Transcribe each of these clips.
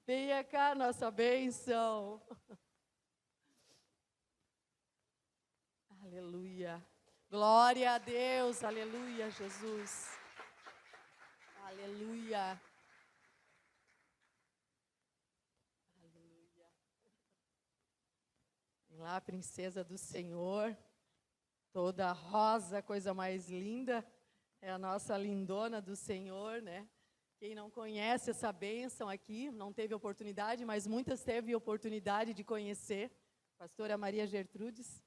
Venha cá, nossa bênção. Aleluia. Glória a Deus. Aleluia, Jesus. Aleluia. Aleluia. Vem lá, princesa do Senhor. Toda rosa, coisa mais linda. É a nossa lindona do Senhor, né? Quem não conhece essa bênção aqui, não teve oportunidade, mas muitas teve oportunidade de conhecer. Pastora Maria Gertrudes.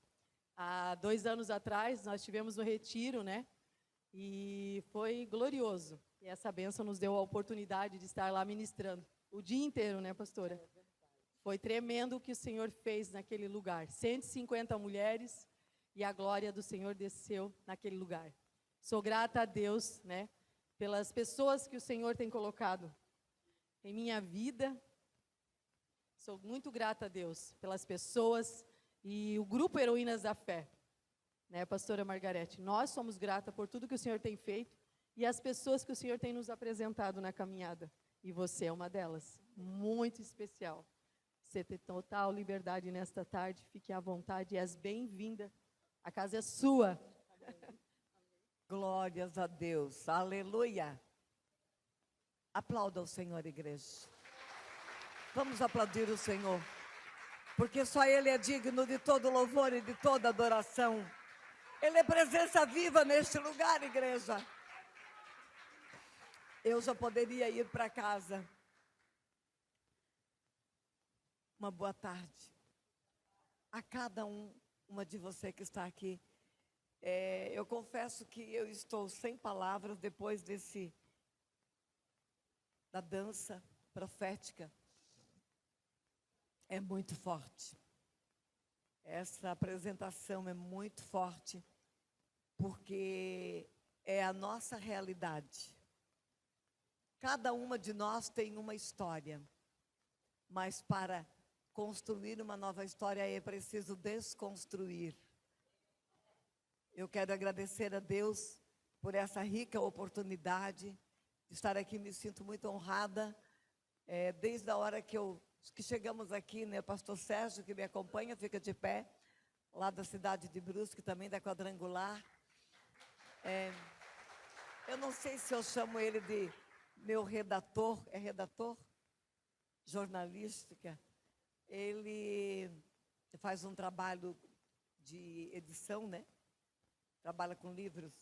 Há 2 anos atrás, nós tivemos um retiro, né? E foi glorioso. E essa bênção nos deu a oportunidade de estar lá ministrando. O dia inteiro, né, pastora? Foi tremendo o que o Senhor fez naquele lugar. 150 mulheres e a glória do Senhor desceu naquele lugar. Sou grata a Deus, né? Pelas pessoas que o Senhor tem colocado em minha vida. Sou muito grata a Deus pelas pessoas e o grupo Heroínas da Fé, né, pastora Margarete? Nós somos grata por tudo que o Senhor tem feito e as pessoas que o Senhor tem nos apresentado na caminhada. E você é uma delas, muito especial. Você tem total liberdade nesta tarde, fique à vontade, és bem-vinda. A casa é sua. Glórias a Deus, aleluia. Aplauda o Senhor, igreja. Vamos aplaudir o Senhor, porque só Ele é digno de todo louvor e de toda adoração. Ele é presença viva neste lugar, igreja. Eu já poderia ir para casa. Uma boa tarde a cada uma de você que está aqui. Eu confesso que eu estou sem palavras depois da dança profética. É muito forte. Essa apresentação é muito forte, porque é a nossa realidade. Cada uma de nós tem uma história, mas para construir uma nova história é preciso desconstruir. Eu quero agradecer a Deus por essa rica oportunidade de estar aqui. Me sinto muito honrada. Desde a hora que chegamos aqui, né, pastor Sérgio, que me acompanha, fica de pé, lá da cidade de Brusque, também da Quadrangular. Eu não sei se eu chamo ele de meu redator, é redator? Jornalística. Ele faz um trabalho de edição, né? Trabalha com livros.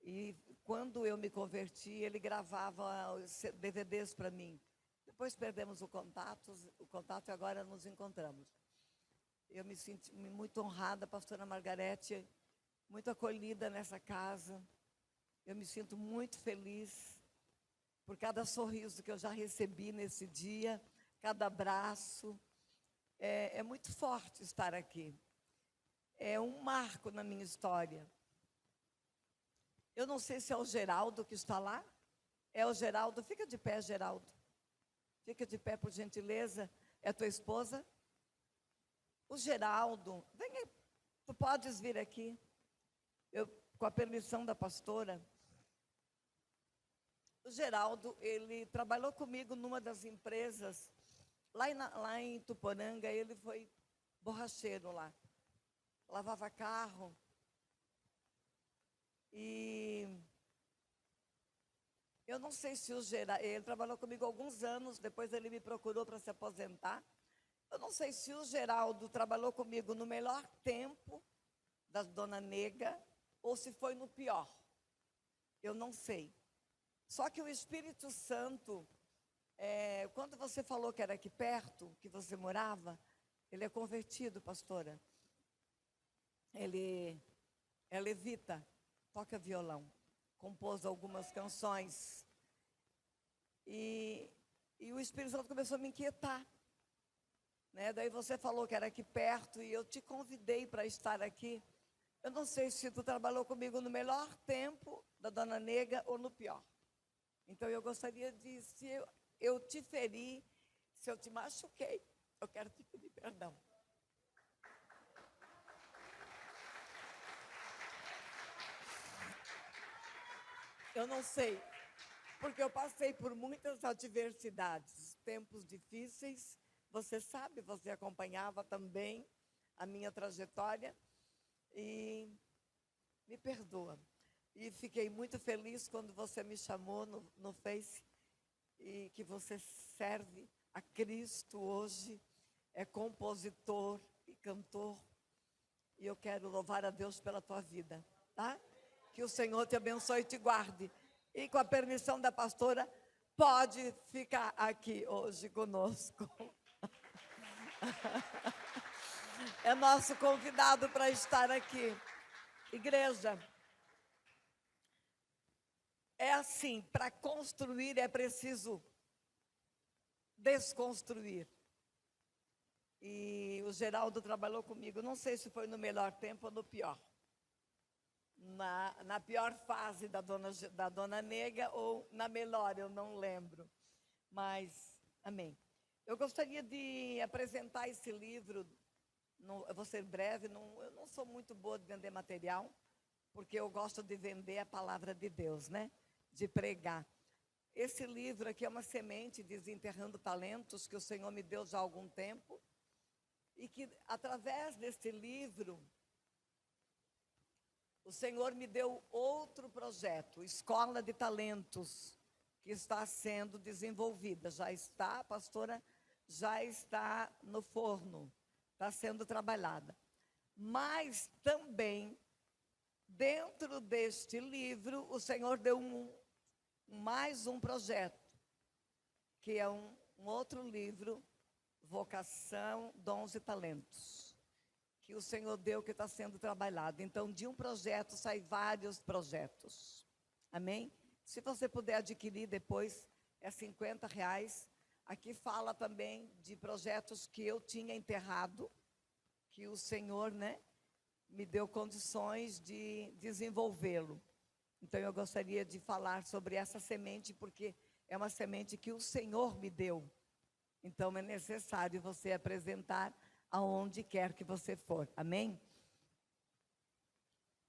E quando eu me converti, ele gravava os DVDs para mim. Depois perdemos o contato e agora nos encontramos. Eu me sinto muito honrada, pastora Margarete, muito acolhida nessa casa. Eu me sinto muito feliz por cada sorriso que eu já recebi nesse dia, cada abraço. É muito forte estar aqui. É um marco na minha história. Eu não sei se é o Geraldo que está lá. É o Geraldo. Fica de pé, Geraldo. Fica de pé, por gentileza. É tua esposa? O Geraldo. Venha, tu podes vir aqui. Com a permissão da pastora. O Geraldo, ele trabalhou comigo numa das empresas. Lá em Tuporanga, ele foi borracheiro lá. Lavava carro. E eu não sei se o Geraldo, ele trabalhou comigo há alguns anos, depois ele me procurou para se aposentar. Eu não sei se o Geraldo trabalhou comigo no melhor tempo da Dona Nega ou se foi no pior. Eu não sei. Só que o Espírito Santo, quando você falou que era aqui perto, que você morava, ele é convertido, pastora. Ele é levita. Toca violão, compôs algumas canções. E o Espírito Santo começou a me inquietar. Né? Daí você falou que era aqui perto e eu te convidei para estar aqui. Eu não sei se tu trabalhou comigo no melhor tempo da Dona Nega ou no pior. Então eu gostaria de, se eu te feri, se eu te machuquei, eu quero te pedir perdão. Eu não sei, porque eu passei por muitas adversidades, tempos difíceis. Você sabe, você acompanhava também a minha trajetória. E me perdoa. E fiquei muito feliz quando você me chamou no Face e que você serve a Cristo hoje, é compositor e cantor. E eu quero louvar a Deus pela tua vida, tá? Que o Senhor te abençoe e te guarde. E com a permissão da pastora, pode ficar aqui hoje conosco. É nosso convidado para estar aqui. Igreja, é assim, para construir é preciso desconstruir. E o Geraldo trabalhou comigo, não sei se foi no melhor tempo ou no pior. Na pior fase da dona Nega ou na melhor, eu não lembro. Mas, amém. Eu gostaria de apresentar esse livro, eu vou ser breve, eu não sou muito boa de vender material, porque eu gosto de vender a palavra de Deus, né? De pregar. Esse livro aqui é uma semente, Desenterrando Talentos, que o Senhor me deu já há algum tempo, e que, através desse livro, o Senhor me deu outro projeto, Escola de Talentos, que está sendo desenvolvida. Já está, pastora, já está no forno, está sendo trabalhada. Mas também, dentro deste livro, o Senhor deu mais um projeto, que é um outro livro, Vocação, Dons e Talentos, que o Senhor deu, que está sendo trabalhado. Então, de um projeto saem vários projetos. Amém? Se você puder adquirir depois, é R$50. Aqui fala também de projetos que eu tinha enterrado, que o Senhor, né, me deu condições de desenvolvê-lo. Então, eu gostaria de falar sobre essa semente, porque é uma semente que o Senhor me deu. Então, é necessário você apresentar aonde quer que você for. Amém?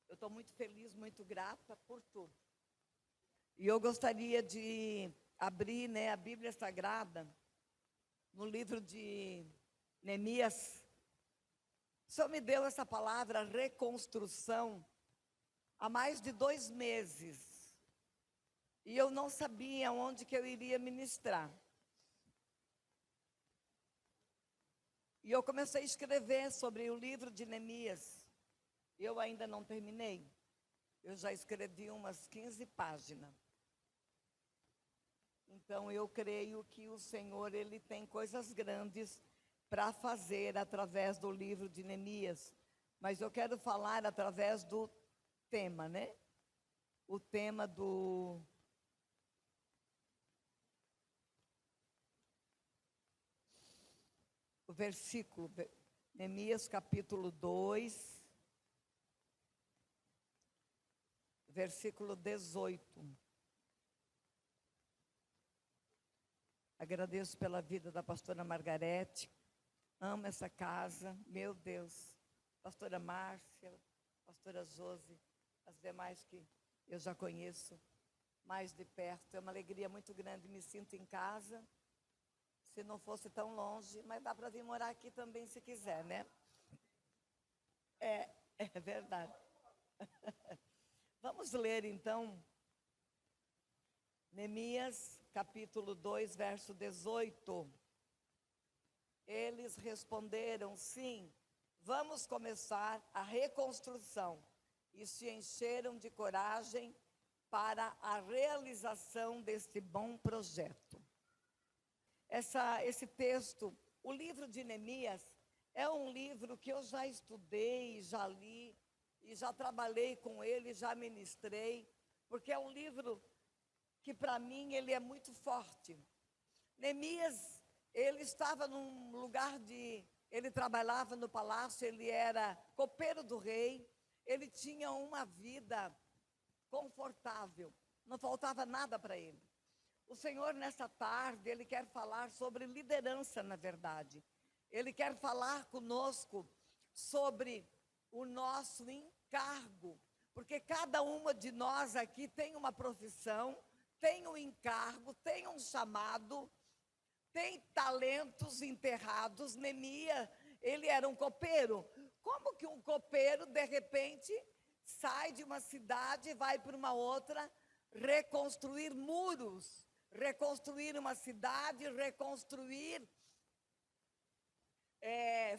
Eu estou muito feliz, muito grata por tudo. E eu gostaria de abrir, né, a Bíblia Sagrada no livro de Neemias. O Senhor me deu essa palavra, reconstrução, há mais de 2 meses. E eu não sabia onde que eu iria ministrar. E eu comecei a escrever sobre o livro de Neemias. Eu ainda não terminei. Eu já escrevi umas 15 páginas. Então, eu creio que o Senhor, Ele tem coisas grandes para fazer através do livro de Neemias. Mas eu quero falar através do tema, né? O tema do... O versículo, Neemias capítulo 2, versículo 18. Agradeço pela vida da pastora Margarete, amo essa casa, meu Deus. Pastora Márcia, pastora Josi, as demais que eu já conheço mais de perto. É uma alegria muito grande, me sinto em casa. Se não fosse tão longe, mas dá para vir morar aqui também se quiser, né? É verdade. Vamos ler então, Neemias, capítulo 2, verso 18. Eles responderam, sim, vamos começar a reconstrução. E se encheram de coragem para a realização deste bom projeto. Esse texto, o livro de Neemias, é um livro que eu já estudei, já li, e já trabalhei com ele, já ministrei, porque é um livro que para mim ele é muito forte. Neemias, ele estava num lugar ele trabalhava no palácio, ele era copeiro do rei, ele tinha uma vida confortável, não faltava nada para ele. O Senhor, nessa tarde, Ele quer falar sobre liderança, na verdade. Ele quer falar conosco sobre o nosso encargo. Porque cada uma de nós aqui tem uma profissão, tem um encargo, tem um chamado. tem talentos enterrados. Neemias, ele era um copeiro. Como que um copeiro, de repente, sai de uma cidade e vai para uma outra, reconstruir muros, reconstruir uma cidade, reconstruir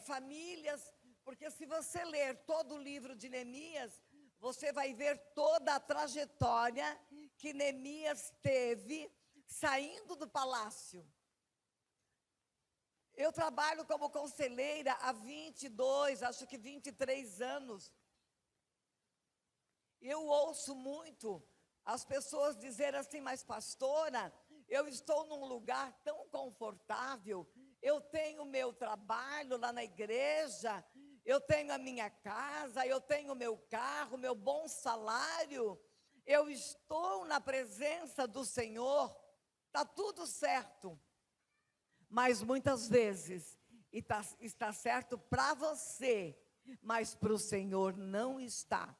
famílias? Porque se você ler todo o livro de Neemias, você vai ver toda a trajetória que Neemias teve saindo do palácio. Eu trabalho como conselheira há 22, acho que 23 anos. Eu ouço muito as pessoas dizerem assim: mas pastora, eu estou num lugar tão confortável, eu tenho meu trabalho lá na igreja, eu tenho a minha casa, eu tenho meu carro, meu bom salário, eu estou na presença do Senhor, está tudo certo. Mas muitas vezes está certo para você, mas para o Senhor não está.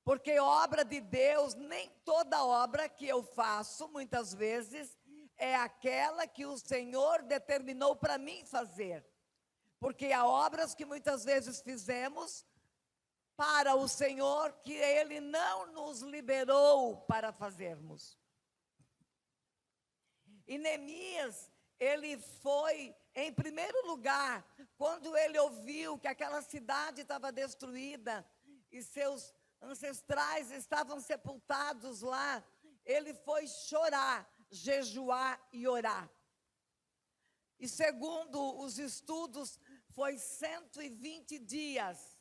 Porque obra de Deus, nem toda obra que eu faço, muitas vezes, é aquela que o Senhor determinou para mim fazer. Porque há obras que muitas vezes fizemos para o Senhor, que Ele não nos liberou para fazermos. E Neemias, ele foi, em primeiro lugar, quando ele ouviu que aquela cidade estava destruída e seus ancestrais estavam sepultados lá, ele foi chorar, jejuar e orar. E segundo os estudos, foi 120 dias.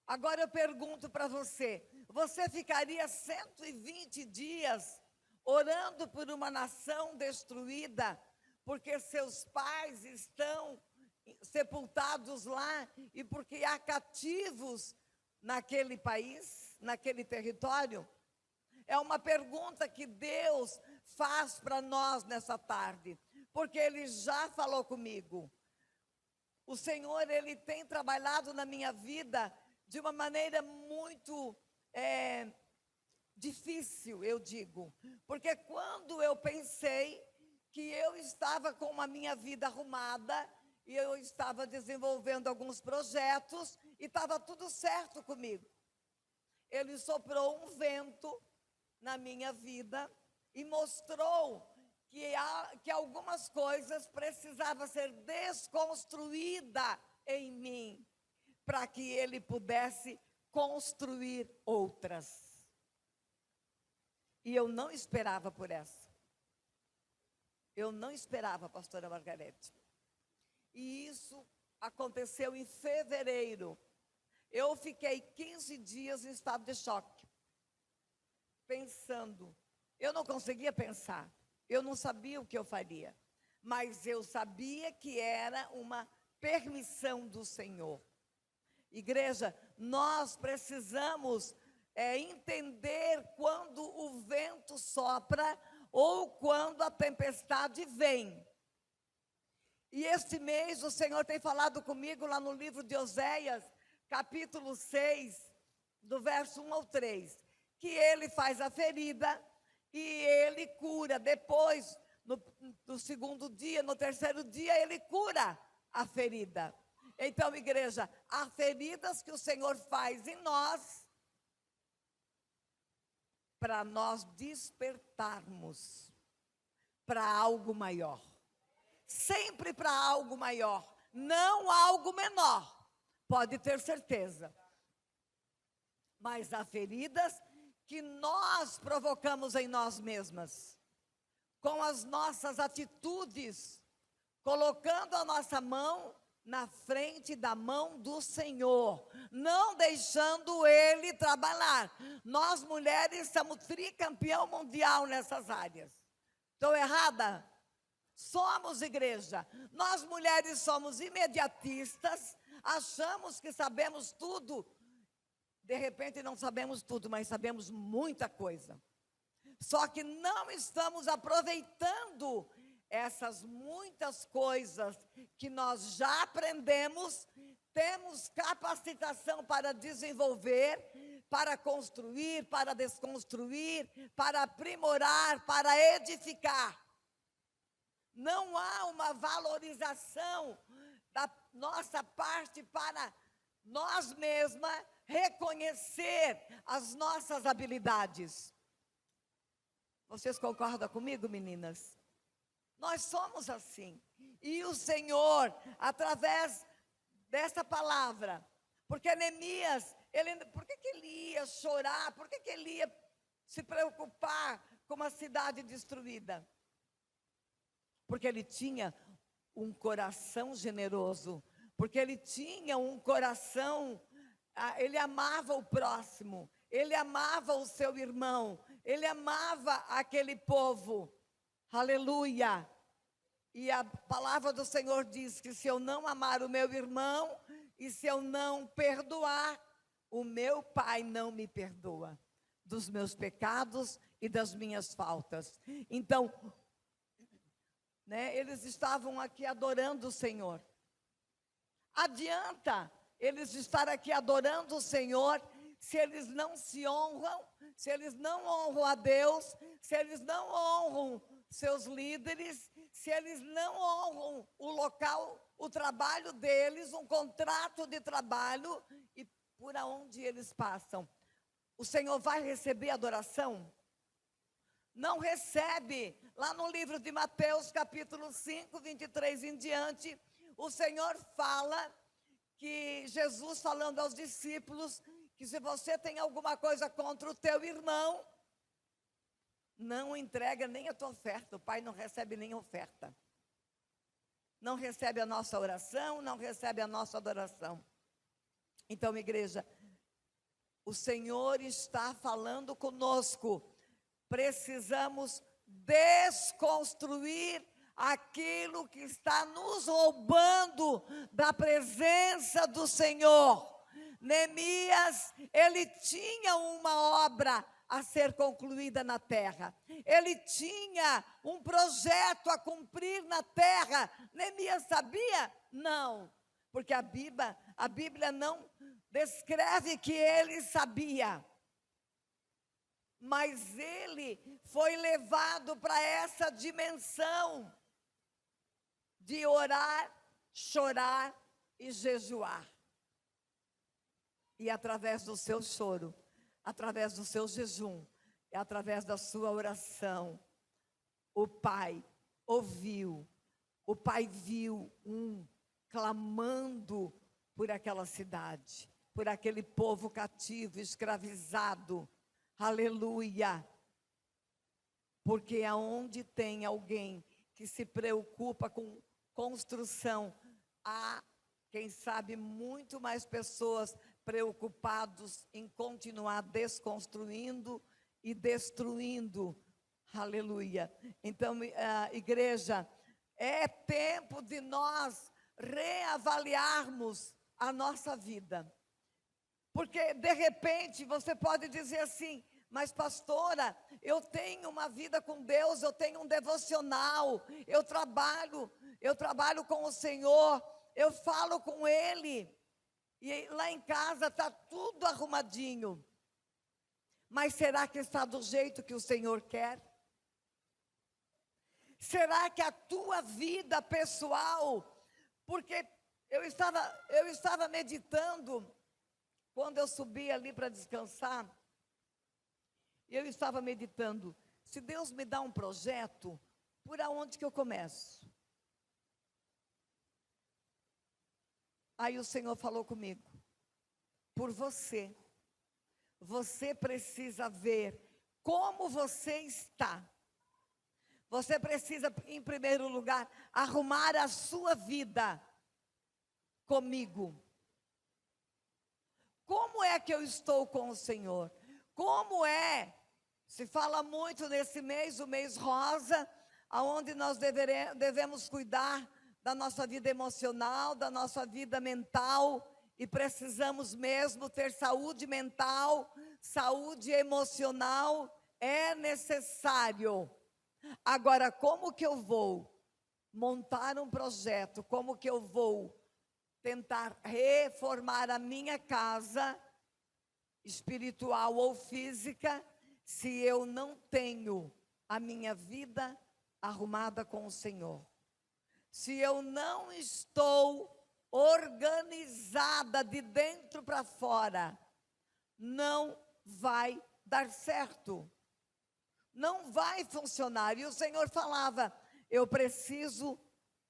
Agora eu pergunto para você, você ficaria 120 dias orando por uma nação destruída, porque seus pais estão sepultados lá e porque há cativos naquele país, naquele território? É uma pergunta que Deus faz para nós nessa tarde, porque Ele já falou comigo. O Senhor, Ele tem trabalhado na minha vida de uma maneira muito difícil, eu digo, porque quando eu pensei que eu estava com a minha vida arrumada, e eu estava desenvolvendo alguns projetos, e estava tudo certo comigo, Ele soprou um vento na minha vida, e mostrou que algumas coisas precisavam ser desconstruídas em mim, para que Ele pudesse construir outras. E eu não esperava por essa. Eu não esperava, pastora Margarete. E isso aconteceu em fevereiro. Eu fiquei 15 dias em estado de choque, pensando. Eu não conseguia pensar. Eu não sabia o que eu faria. Mas eu sabia que era uma permissão do Senhor. Igreja, nós precisamos entender quando o vento sopra ou quando a tempestade vem. E este mês o Senhor tem falado comigo lá no livro de Oséias, capítulo 6, do verso 1 ao 3, que Ele faz a ferida e Ele cura. Depois, no segundo dia, no terceiro dia, Ele cura a ferida. Então, igreja, há feridas que o Senhor faz em nós, para nós despertarmos para algo maior. Sempre para algo maior, não algo menor, pode ter certeza. Mas há feridas que nós provocamos em nós mesmas, com as nossas atitudes, colocando a nossa mão na frente da mão do Senhor, não deixando Ele trabalhar. Nós mulheres somos tricampeão mundial nessas áreas. Estou errada? Somos, igreja. Nós mulheres somos imediatistas, achamos que sabemos tudo. De repente não sabemos tudo, mas sabemos muita coisa. Só que não estamos aproveitando essas muitas coisas que nós já aprendemos, temos capacitação para desenvolver, para construir, para desconstruir, para aprimorar, para edificar. Não há uma valorização da nossa parte para nós mesmas reconhecer as nossas habilidades. Vocês concordam comigo, meninas? Nós somos assim. E o Senhor, através dessa palavra, porque Neemias, por que ele ia chorar? Por que ele ia se preocupar com uma cidade destruída? Porque ele tinha um coração generoso, porque ele tinha um coração, ele amava o próximo, ele amava o seu irmão, ele amava aquele povo, aleluia. E a palavra do Senhor diz que se eu não amar o meu irmão, e se eu não perdoar, o meu Pai não me perdoa dos meus pecados e das minhas faltas. Então, eles estavam aqui adorando o Senhor. Adianta eles estar aqui adorando o Senhor se eles não se honram, se eles não honram a Deus, se eles não honram seus líderes, se eles não honram o local, o trabalho deles, um contrato de trabalho e por onde eles passam. O Senhor vai receber adoração? Não recebe. Lá no livro de Mateus, capítulo 5, 23 em diante, o Senhor fala que Jesus falando aos discípulos, que se você tem alguma coisa contra o teu irmão, não entrega nem a tua oferta. O Pai não recebe nem oferta. Não recebe a nossa oração, não recebe a nossa adoração. Então, igreja, o Senhor está falando conosco. Precisamos desconstruir aquilo que está nos roubando da presença do Senhor. Neemias, ele tinha uma obra a ser concluída na terra. Ele tinha um projeto a cumprir na terra. Neemias sabia? Não, porque a Bíblia não descreve que ele sabia. Mas ele foi levado para essa dimensão de orar, chorar e jejuar. E através do seu choro, através do seu jejum, e através da sua oração, o Pai ouviu, o Pai viu clamando por aquela cidade, por aquele povo cativo, escravizado. Aleluia! Porque aonde tem alguém que se preocupa com construção, há, quem sabe, muito mais pessoas preocupados em continuar desconstruindo e destruindo. Aleluia! Então, igreja, é tempo de nós reavaliarmos a nossa vida. Porque, de repente, você pode dizer assim: mas pastora, eu tenho uma vida com Deus, eu tenho um devocional, eu trabalho com o Senhor, eu falo com Ele, e lá em casa está tudo arrumadinho. Mas será que está do jeito que o Senhor quer? Será que a tua vida pessoal, porque eu estava meditando, quando eu subi ali para descansar, eu estava meditando, se Deus me dá um projeto, por aonde que eu começo? Aí o Senhor falou comigo: por você. Você precisa ver como você está. Você precisa, em primeiro lugar, arrumar a sua vida comigo. Como é que eu estou com o Senhor? Como é? Se fala muito nesse mês, o mês rosa, onde nós devemos cuidar da nossa vida emocional, da nossa vida mental, e precisamos mesmo ter saúde mental, saúde emocional, é necessário. Agora, como que eu vou montar um projeto? Como que eu vou tentar reformar a minha casa, espiritual ou física, se eu não tenho a minha vida arrumada com o Senhor? se eu não estou organizada de dentro para fora, não vai dar certo. Não vai funcionar. E o Senhor falava: eu preciso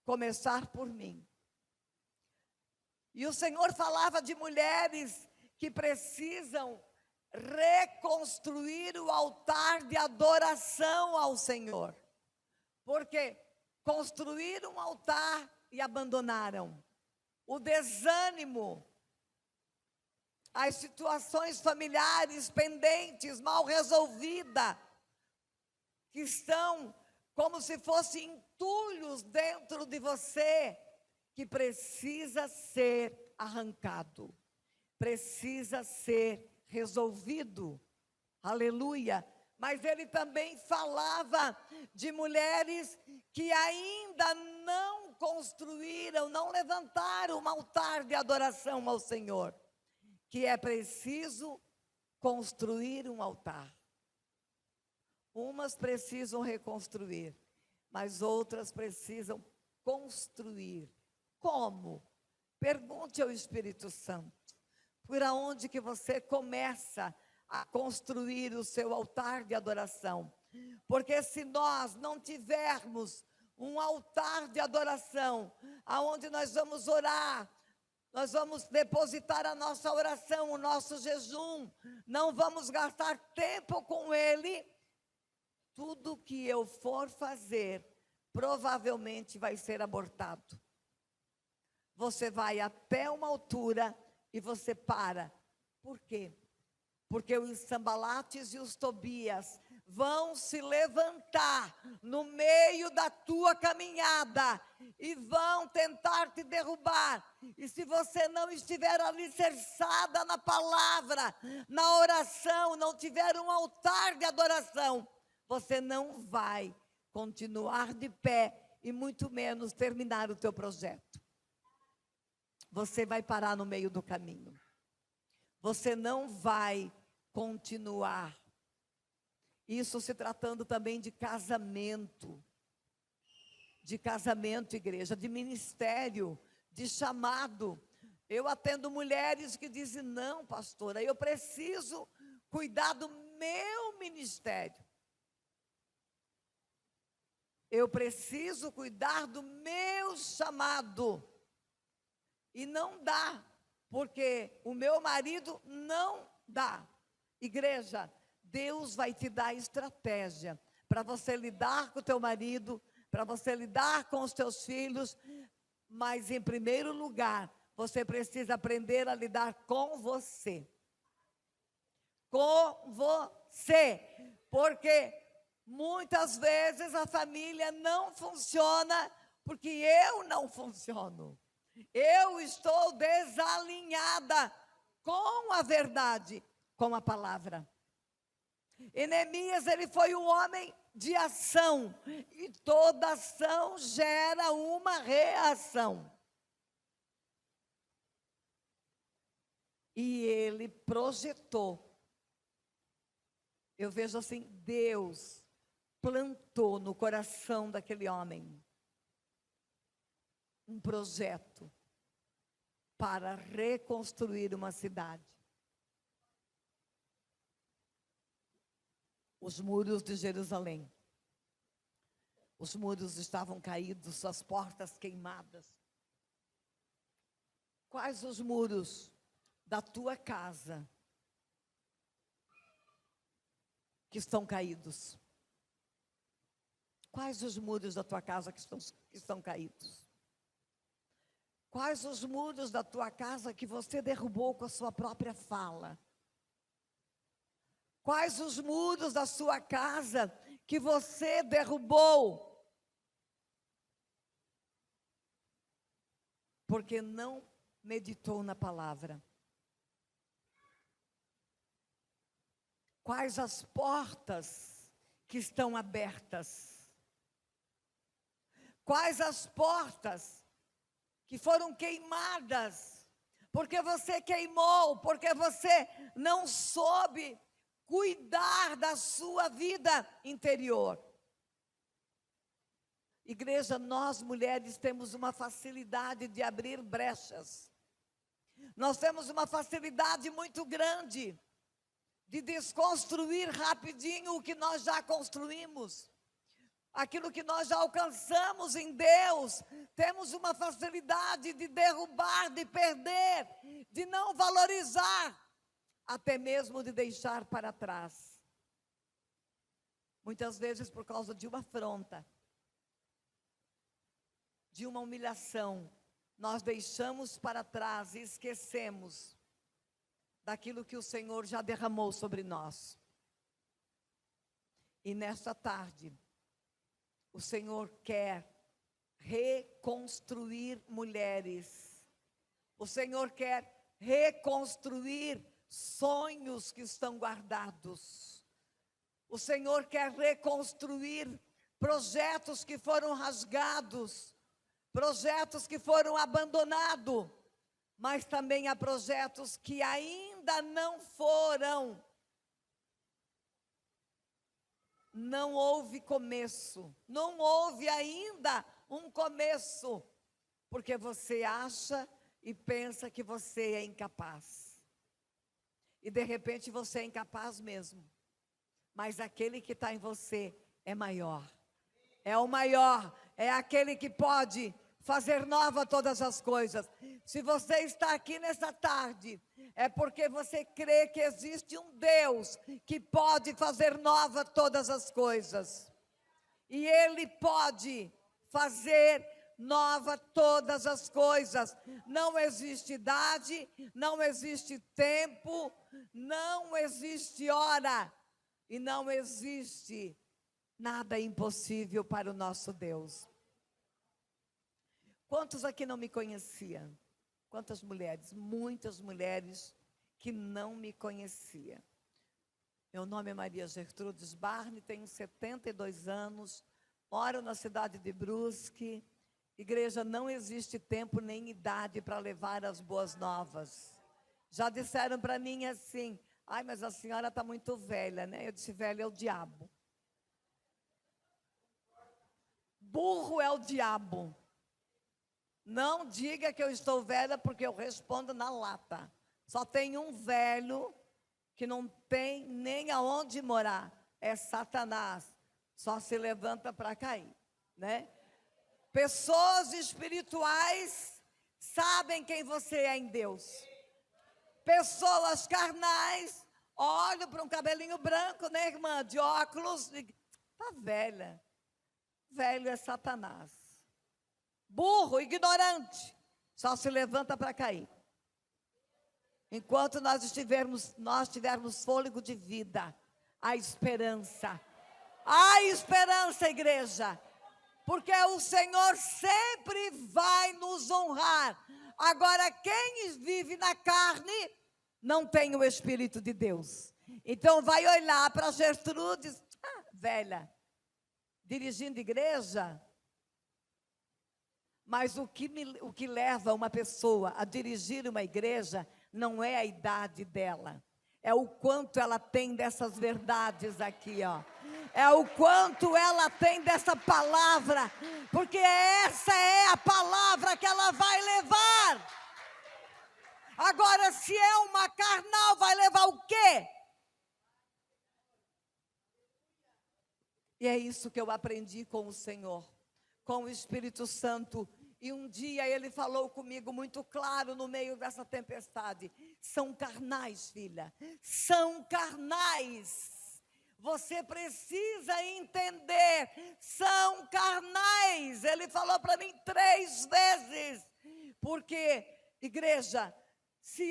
começar por mim. E o Senhor falava de mulheres que precisam reconstruir o altar de adoração ao Senhor. Porque construíram um altar e abandonaram. O desânimo, as situações familiares pendentes, mal resolvidas, que estão como se fossem entulhos dentro de você, que precisa ser arrancado, precisa ser resolvido. Aleluia. Mas ele também falava de mulheres que ainda não construíram, não levantaram um altar de adoração ao Senhor, que é preciso construir um altar. Umas precisam reconstruir, mas outras precisam construir. Como? Pergunte ao Espírito Santo. Por onde que você começa a construir o seu altar de adoração? Porque se nós não tivermos um altar de adoração, aonde nós vamos orar, nós vamos depositar a nossa oração, o nosso jejum, não vamos gastar tempo com ele, tudo que eu for fazer, provavelmente vai ser abortado. Você vai até uma altura e você para. Por quê? Porque os Sambalates e os Tobias vão se levantar no meio da tua caminhada e vão tentar te derrubar. E se você não estiver alicerçada na palavra, na oração, não tiver um altar de adoração, você não vai continuar de pé e muito menos terminar o teu projeto. Você vai parar no meio do caminho. Você não vai continuar. Isso se tratando também de casamento. De casamento, igreja, de ministério, de chamado. Eu atendo mulheres que dizem: não, pastora, eu preciso cuidar do meu ministério. Eu preciso cuidar do meu chamado. E não dá, porque o meu marido não dá. Igreja, Deus vai te dar estratégia para você lidar com o teu marido, para você lidar com os teus filhos, mas em primeiro lugar, você precisa aprender a lidar com você. Com você, porque muitas vezes a família não funciona porque eu não funciono. Eu estou desalinhada com a verdade, com a palavra. E Neemias, ele foi um homem de ação, e toda ação gera uma reação. E ele projetou. Eu vejo assim, Deus plantou no coração daquele homem um projeto para reconstruir uma cidade. Os muros de Jerusalém. Os muros estavam caídos, suas portas queimadas. Quais os muros da tua casa que estão caídos? Quais os muros da tua casa que estão caídos? Quais os muros da tua casa que você derrubou com a sua própria fala? Quais os muros da sua casa que você derrubou? Porque não meditou na palavra. Quais as portas que estão abertas? Quais as portas que foram queimadas, porque você queimou, porque você não soube cuidar da sua vida interior. Igreja, nós mulheres temos uma facilidade de abrir brechas. Nós temos uma facilidade muito grande de desconstruir rapidinho o que nós já construímos. Aquilo que nós já alcançamos em Deus, temos uma facilidade de derrubar, de perder, de não valorizar, até mesmo de deixar para trás. Muitas vezes por causa de uma afronta, de uma humilhação, nós deixamos para trás e esquecemos daquilo que o Senhor já derramou sobre nós. E nesta tarde, o Senhor quer reconstruir mulheres. O Senhor quer reconstruir sonhos que estão guardados. O Senhor quer reconstruir projetos que foram rasgados, projetos que foram abandonados, mas também há projetos que ainda não foram. Não houve começo, não houve ainda um começo, porque você acha e pensa que você é incapaz. E de repente você é incapaz mesmo, mas aquele que está em você é maior. É o maior, é aquele que pode fazer nova todas as coisas. Se você está aqui nessa tarde, é porque você crê que existe um Deus que pode fazer nova todas as coisas. E Ele pode fazer nova todas as coisas. Não existe idade, não existe tempo, não existe hora e não existe nada impossível para o nosso Deus. Quantos aqui não me conheciam? Quantas mulheres? Muitas mulheres que não me conheciam. Meu nome é Maria Gertrudes Barney, tenho 72 anos, moro na cidade de Brusque. Igreja, não existe tempo nem idade para levar as boas novas. Já disseram para mim assim, ai, mas a senhora está muito velha, né? Eu disse, velha é o diabo. Burro é o diabo. Não diga que eu estou velha, porque eu respondo na lata. Só tem um velho que não tem nem aonde morar. É Satanás. Só se levanta para cair, né? Pessoas espirituais sabem quem você é em Deus. Pessoas carnais olham para um cabelinho branco, né, irmã? De óculos. Está velha. Velho é Satanás. Burro, ignorante, só se levanta para cair. Enquanto nós tivermos fôlego de vida, há esperança. Há esperança, igreja, porque o Senhor sempre vai nos honrar. Agora, quem vive na carne, não tem o Espírito de Deus. Então, vai olhar para Gertrudes, velha, dirigindo igreja. Mas o que leva uma pessoa a dirigir uma igreja não é a idade dela, é o quanto ela tem dessas verdades aqui, ó. É o quanto ela tem dessa palavra, porque essa é a palavra que ela vai levar. Agora, se é uma carnal, vai levar o quê? E é isso que eu aprendi com o Senhor, com o Espírito Santo. E um dia ele falou comigo muito claro no meio dessa tempestade. São carnais, filha, são carnais. Você precisa entender, são carnais. Ele falou para mim 3 vezes. Porque, igreja, se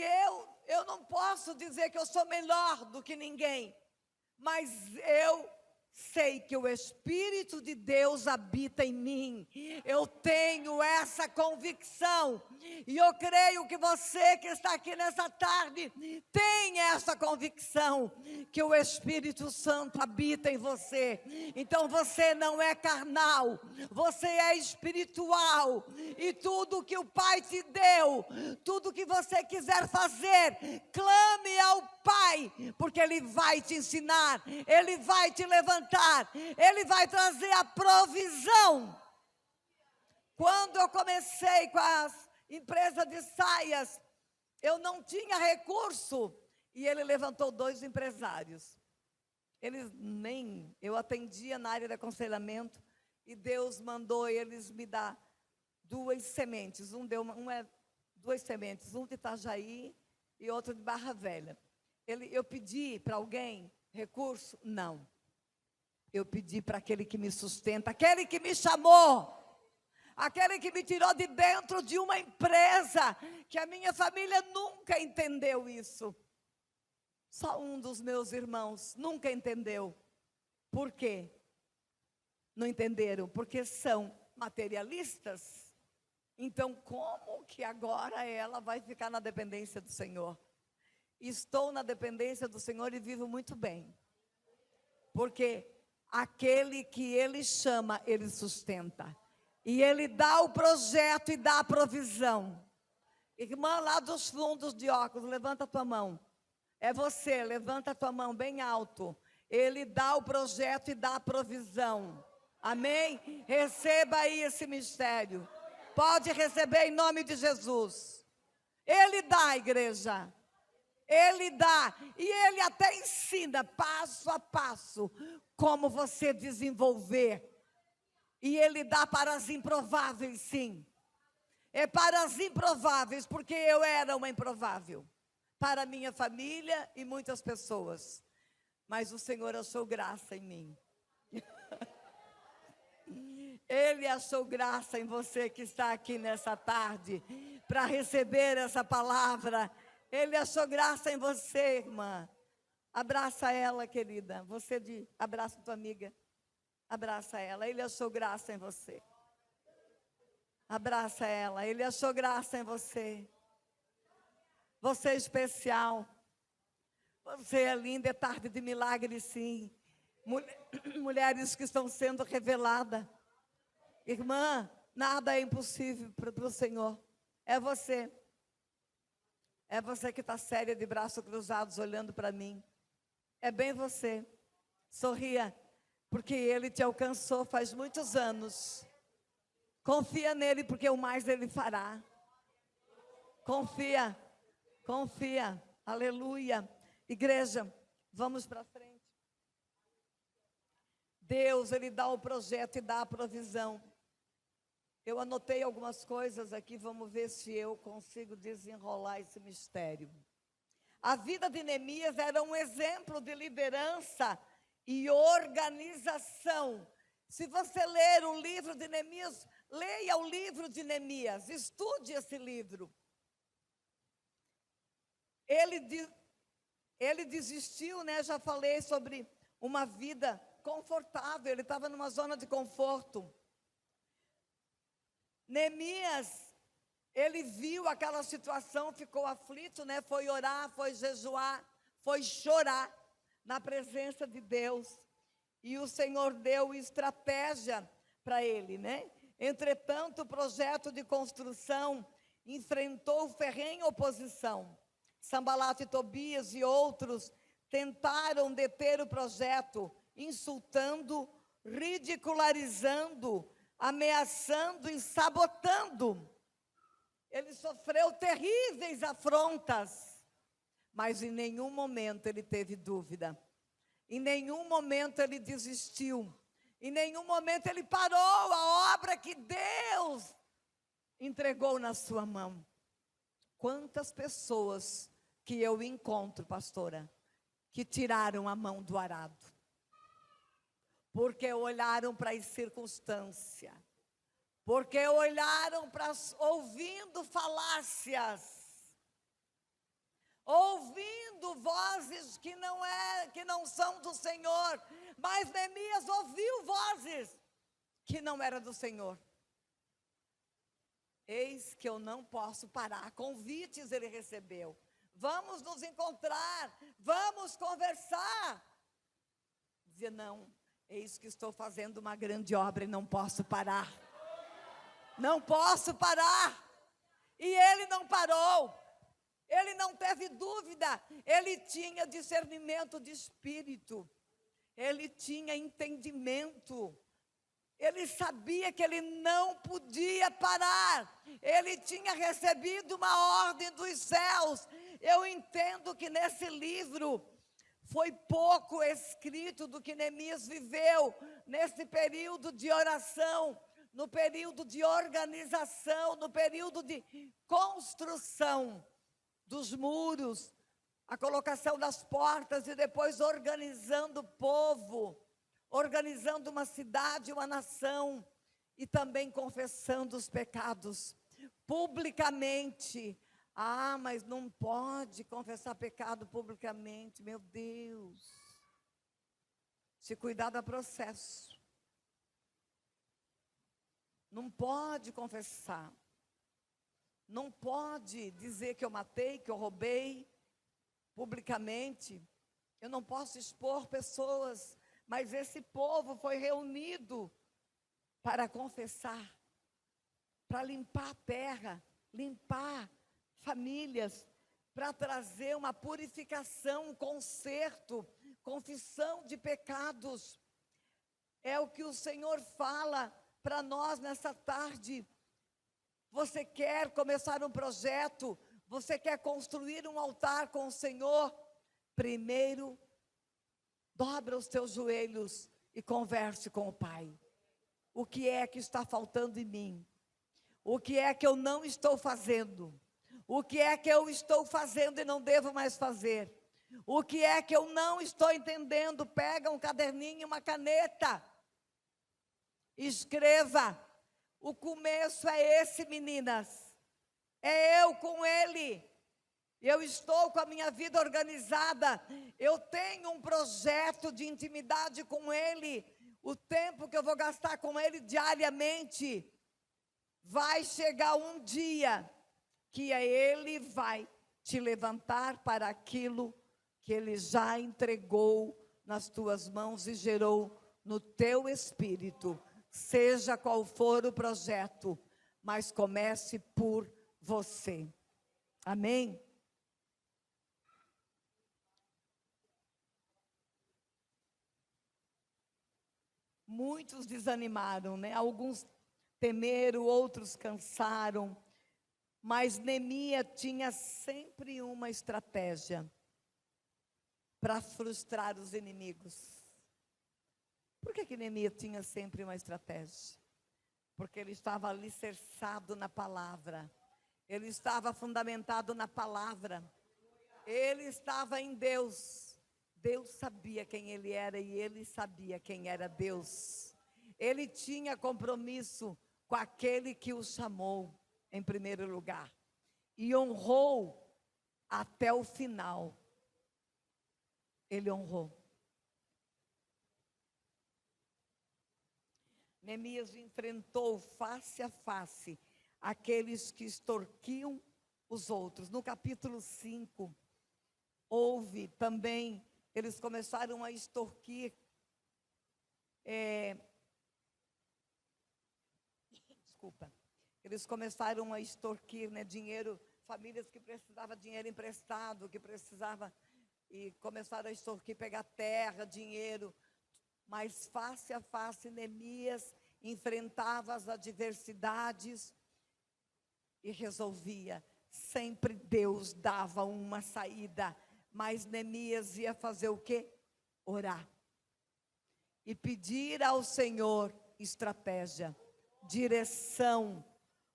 eu não posso dizer que eu sou melhor do que ninguém, mas eu sei que o Espírito de Deus habita em mim. Eu tenho essa convicção. E eu creio que você que está aqui nessa tarde tem essa convicção que o Espírito Santo habita em você. Então você não é carnal, você é espiritual. E tudo que o Pai te deu, tudo que você quiser fazer, clame ao Pai, porque Ele vai te ensinar, Ele vai te levantar, Ele vai trazer a provisão. Quando eu comecei com as empresas de saias, eu não tinha recurso. E ele levantou 2 empresários. Eu atendia na área de aconselhamento, e Deus mandou eles me dar 2 sementes. Duas sementes, um de Itajaí e outro de Barra Velha. Eu pedi para alguém recurso? Não. Eu pedi para aquele que me sustenta, aquele que me chamou, aquele que me tirou de dentro de uma empresa, que a minha família nunca entendeu isso. Só um dos meus irmãos nunca entendeu. Por quê? Não entenderam? Porque são materialistas. Então, como que agora ela vai ficar na dependência do Senhor? Estou na dependência do Senhor e vivo muito bem. Porque aquele que Ele chama, Ele sustenta. E Ele dá o projeto e dá a provisão. Irmã lá dos fundos de óculos, levanta a tua mão. É você, levanta a tua mão bem alto. Ele dá o projeto e dá a provisão. Amém? Receba aí esse mistério. Pode receber em nome de Jesus. Ele dá, igreja. Ele dá. E Ele até ensina passo a passo como você desenvolver. E Ele dá para as improváveis, sim. É para as improváveis, porque eu era uma improvável. Para a minha família e muitas pessoas. Mas o Senhor achou graça em mim. Ele achou graça em você que está aqui nessa tarde, para receber essa palavra. Ele achou graça em você, irmã. Abraça ela, querida. Abraça tua amiga. Abraça ela. Ele achou graça em você. Abraça ela. Ele achou graça em você. Você é especial. Você é linda, é tarde de milagre, sim. Mulheres que estão sendo reveladas. Irmã, nada é impossível para o Senhor. É você. É você que está séria, de braços cruzados, olhando para mim. É bem você. Sorria, porque Ele te alcançou faz muitos anos. Confia nele, porque o mais Ele fará. Confia. Confia, aleluia. Igreja, vamos para frente. Deus, Ele dá o projeto e dá a provisão. Eu anotei algumas coisas aqui, vamos ver se eu consigo desenrolar esse mistério. A vida de Neemias era um exemplo de liderança e organização. Se você ler o livro de Neemias, leia o livro de Neemias, estude esse livro. Ele desistiu, né? Já falei sobre uma vida confortável, ele estava numa zona de conforto. Neemias, ele viu aquela situação, ficou aflito, né? Foi orar, foi jejuar, foi chorar na presença de Deus. E o Senhor deu estratégia para ele, né? Entretanto, o projeto de construção enfrentou ferrenha oposição. Sanbalat e Tobias e outros tentaram deter o projeto, insultando, ridicularizando, ameaçando e sabotando. Ele sofreu terríveis afrontas, mas em nenhum momento ele teve dúvida. Em nenhum momento ele desistiu. Em nenhum momento ele parou a obra que Deus entregou na sua mão. Quantas pessoas que eu encontro, pastora, que tiraram a mão do arado, porque olharam para as circunstâncias, porque olharam para ouvindo falácias, ouvindo vozes que não são do Senhor. Mas Neemias ouviu vozes que não eram do Senhor. Eis que eu não posso parar. Convites ele recebeu. Vamos nos encontrar, vamos conversar. Dizia, não, eis que estou fazendo uma grande obra e não posso parar. Não posso parar. E ele não parou. Ele não teve dúvida. Ele tinha discernimento de espírito. Ele tinha entendimento. Ele sabia que ele não podia parar. Ele tinha recebido uma ordem dos céus. Eu entendo que nesse livro foi pouco escrito do que Neemias viveu nesse período de oração, no período de organização, no período de construção dos muros, a colocação das portas e depois organizando o povo, organizando uma cidade, uma nação, e também confessando os pecados publicamente. Ah, mas não pode confessar pecado publicamente, meu Deus. Se cuidar dá processo. Não pode confessar. Não pode dizer que eu matei, que eu roubei publicamente. Eu não posso expor pessoas. Mas esse povo foi reunido para confessar, para limpar a terra, limpar famílias, para trazer uma purificação, um conserto, confissão de pecados. É o que o Senhor fala para nós nessa tarde. Você quer começar um projeto? Você quer construir um altar com o Senhor? Primeiro, dobra os teus joelhos e converse com o Pai. O que é que está faltando em mim? O que é que eu não estou fazendo? O que é que eu estou fazendo e não devo mais fazer? O que é que eu não estou entendendo? Pega um caderninho e uma caneta. Escreva. O começo é esse, meninas. É eu com Ele. Eu estou com a minha vida organizada. Eu tenho um projeto de intimidade com Ele. O tempo que eu vou gastar com Ele diariamente. Vai chegar um dia que Ele vai te levantar para aquilo que Ele já entregou nas tuas mãos e gerou no teu espírito. Seja qual for o projeto, mas comece por você. Amém? Muitos desanimaram, né? Alguns temeram, outros cansaram. Mas Neemias tinha sempre uma estratégia para frustrar os inimigos. Por que Neemias tinha sempre uma estratégia? Porque ele estava alicerçado na palavra. Ele estava fundamentado na palavra. Ele estava em Deus. Deus sabia quem ele era e ele sabia quem era Deus. Ele tinha compromisso com aquele que o chamou em primeiro lugar e honrou até o final. Ele honrou. Neemias enfrentou face a face aqueles que extorquiam os outros. No capítulo 5, houve também, eles começaram a extorquir eles começaram a extorquir, né, dinheiro, famílias que precisavam de dinheiro emprestado, e começaram a extorquir, pegar terra, dinheiro. Mas face a face, Neemias enfrentava as adversidades e resolvia. Sempre Deus dava uma saída, mas Neemias ia fazer o quê? Orar. E pedir ao Senhor estratégia, direção.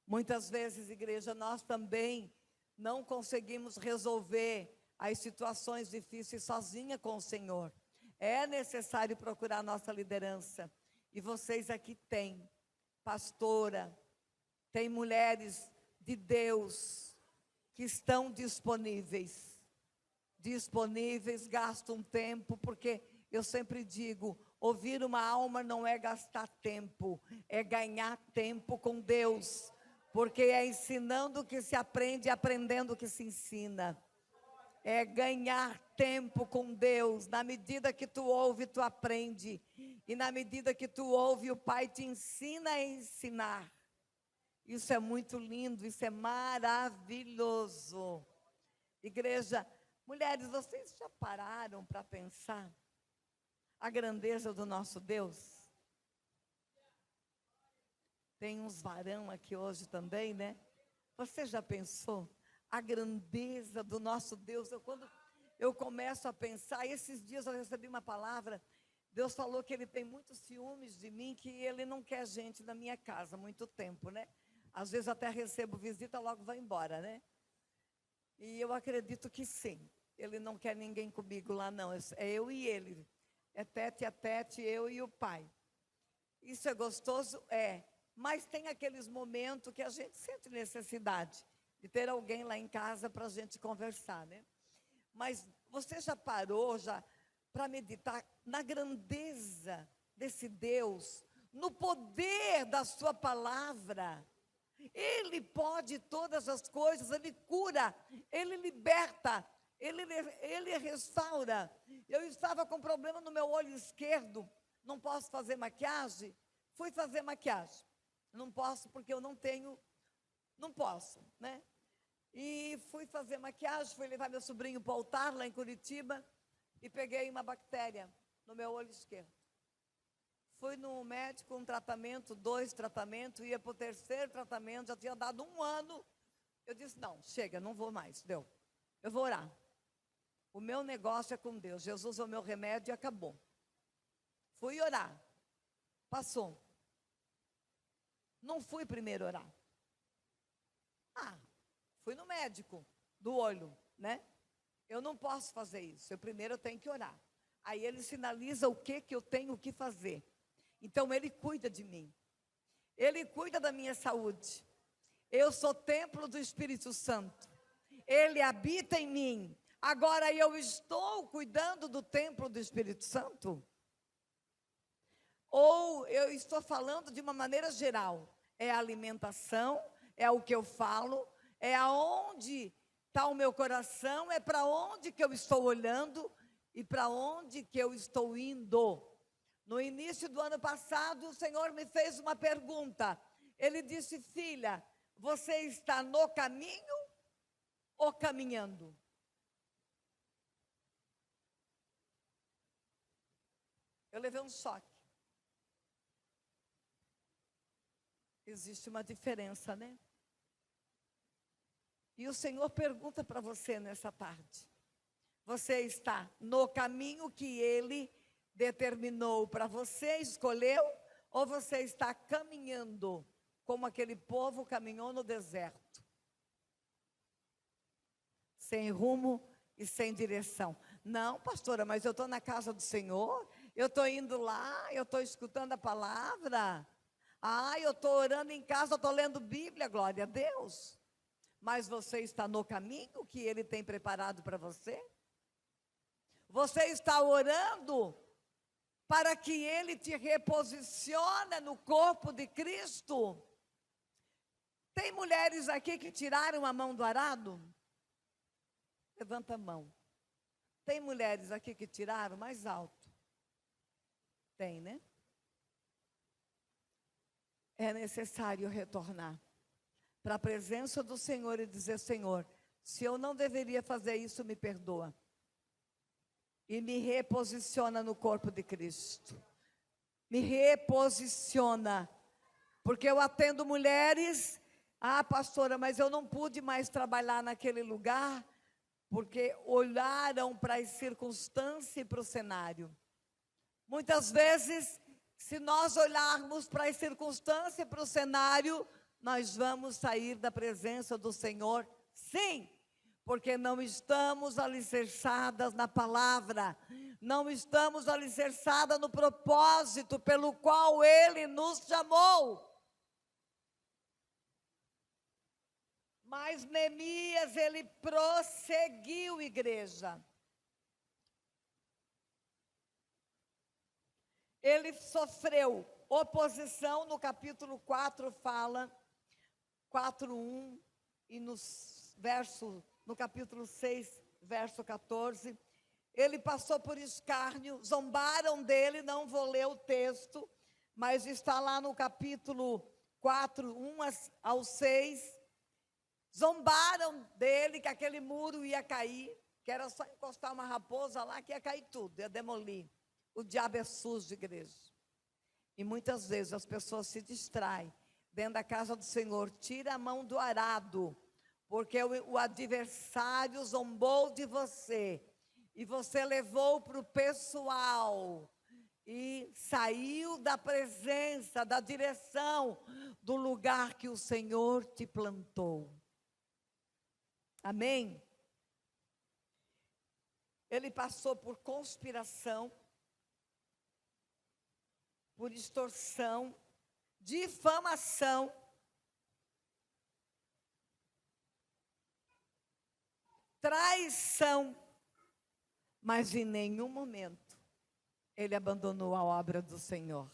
Muitas vezes, igreja, nós também não conseguimos resolver as situações difíceis sozinha com o Senhor. É necessário procurar nossa liderança. E vocês aqui têm pastora, tem mulheres de Deus que estão disponíveis, gastam tempo, porque eu sempre digo, ouvir uma alma não é gastar tempo, é ganhar tempo com Deus, porque é ensinando que se aprende, aprendendo que se ensina. É ganhar tempo com Deus. Na medida que tu ouve, tu aprende. E na medida que tu ouve, o Pai te ensina a ensinar. Isso é muito lindo, isso é maravilhoso. Igreja, mulheres, vocês já pararam para pensar a grandeza do nosso Deus? Tem uns varão aqui hoje também, né? Você já pensou a grandeza do nosso Deus? Quando eu começo a pensar, esses dias eu recebi uma palavra, Deus falou que Ele tem muitos ciúmes de mim, que Ele não quer gente na minha casa há muito tempo, né? Às vezes até recebo visita, logo vai embora, né? E eu acredito que sim. Ele não quer ninguém comigo lá, não. É eu e Ele. É tete a tete, eu e o Pai. Isso é gostoso? É. Mas tem aqueles momentos que a gente sente necessidade de ter alguém lá em casa para a gente conversar, né? Mas você já parou para meditar na grandeza desse Deus, no poder da sua palavra? Ele pode todas as coisas, Ele cura, Ele liberta, Ele restaura. Eu estava com problema no meu olho esquerdo, não posso fazer maquiagem, fui fazer maquiagem. Não posso porque eu não tenho, não posso, né? E fui fazer maquiagem, fui levar meu sobrinho para o altar lá em Curitiba e peguei uma bactéria no meu olho esquerdo. Fui no médico, um tratamento, 2 tratamentos, ia para o 3º tratamento, já tinha dado 1 ano. Eu disse, não, chega, não vou mais, deu. Eu vou orar. O meu negócio é com Deus, Jesus é o meu remédio e acabou. Fui orar, passou. Não fui primeiro orar. Fui no médico do olho, né? Eu não posso fazer isso, primeiro eu tenho que orar. Aí ele sinaliza o que eu tenho que fazer. Então ele cuida de mim. Ele cuida da minha saúde. Eu sou templo do Espírito Santo. Ele habita em mim. Agora eu estou cuidando do templo do Espírito Santo? Ou eu estou falando de uma maneira geral? É a alimentação, é o que eu falo, é aonde está o meu coração, é para onde que eu estou olhando e para onde que eu estou indo. No início do ano passado, o Senhor me fez uma pergunta. Ele disse, filha, você está no caminho ou caminhando? Eu levei um choque. Existe uma diferença, né? E o Senhor pergunta para você nessa tarde. Você está no caminho que Ele determinou para você, escolheu? Ou você está caminhando como aquele povo caminhou no deserto? Sem rumo e sem direção. Não, pastora, mas eu estou na casa do Senhor, eu estou indo lá, eu estou escutando a palavra. Eu estou orando em casa, eu estou lendo Bíblia, glória a Deus. Mas você está no caminho que Ele tem preparado para você? Você está orando para que Ele te reposicione no corpo de Cristo? Tem mulheres aqui que tiraram a mão do arado? Levanta a mão. Tem mulheres aqui que tiraram mais alto? Tem, né? É necessário retornar para a presença do Senhor e dizer, Senhor, se eu não deveria fazer isso, me perdoa. E me reposiciona no corpo de Cristo. Me reposiciona. Porque eu atendo mulheres, pastora, mas eu não pude mais trabalhar naquele lugar, porque olharam para as circunstâncias e para o cenário. Muitas vezes, se nós olharmos para as circunstâncias e para o cenário, nós vamos sair da presença do Senhor, sim, porque não estamos alicerçadas na palavra, não estamos alicerçadas no propósito pelo qual Ele nos chamou. Mas Neemias, ele prosseguiu, igreja. Ele sofreu oposição, no capítulo 4 fala, 4:1, e no capítulo 6, verso 14, ele passou por escárnio, zombaram dele, não vou ler o texto, mas está lá no capítulo 4, 1 ao 6, zombaram dele, que aquele muro ia cair, que era só encostar uma raposa lá, que ia cair tudo, ia demolir. O diabo é sujo, igreja. E muitas vezes as pessoas se distraem dentro da casa do Senhor, tira a mão do arado, porque o adversário zombou de você, e você levou para o pessoal, e saiu da presença, da direção, do lugar que o Senhor te plantou. Amém? Ele passou por conspiração, por extorsão, difamação, traição, mas em nenhum momento ele abandonou a obra do Senhor.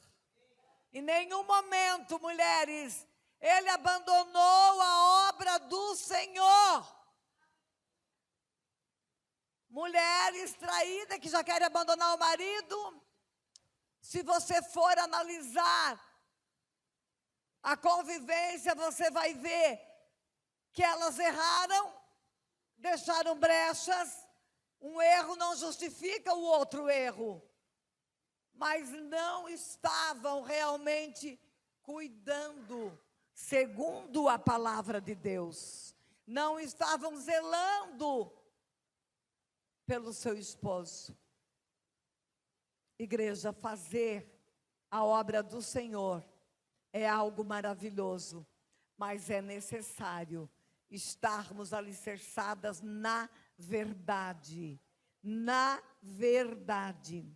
Em nenhum momento, mulheres, ele abandonou a obra do Senhor. Mulheres traídas que já querem abandonar o marido, se você for analisar a convivência, você vai ver que elas erraram, deixaram brechas. Um erro não justifica o outro erro, mas não estavam realmente cuidando segundo a palavra de Deus. Não estavam zelando pelo seu esposo. Igreja, fazer a obra do Senhor é algo maravilhoso, mas é necessário estarmos alicerçadas na verdade. Na verdade.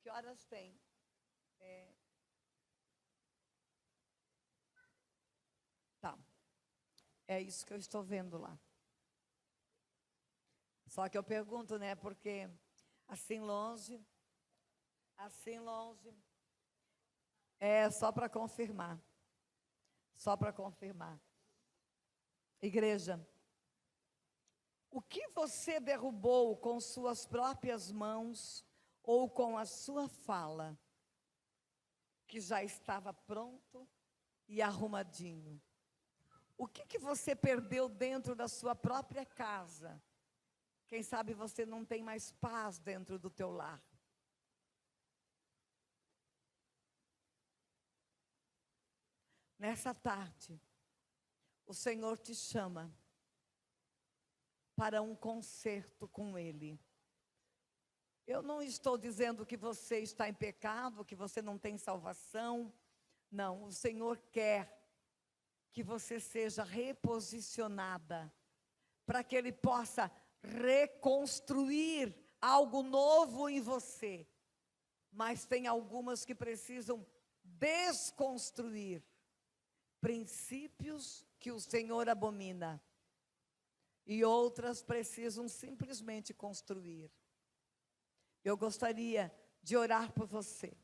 Que horas tem? Tá. É isso que eu estou vendo lá. Só que eu pergunto, né? Porque assim longe. É só para confirmar. Só para confirmar. Igreja, o que você derrubou com suas próprias mãos ou com a sua fala, que já estava pronto e arrumadinho? O que você perdeu dentro da sua própria casa? Quem sabe você não tem mais paz dentro do teu lar. Nessa tarde, o Senhor te chama para um concerto com Ele. Eu não estou dizendo que você está em pecado, que você não tem salvação. Não, o Senhor quer que você seja reposicionada, para que Ele possa reconstruir algo novo em você. Mas tem algumas que precisam desconstruir princípios que o Senhor abomina, e outras precisam simplesmente construir. Eu gostaria de orar por você.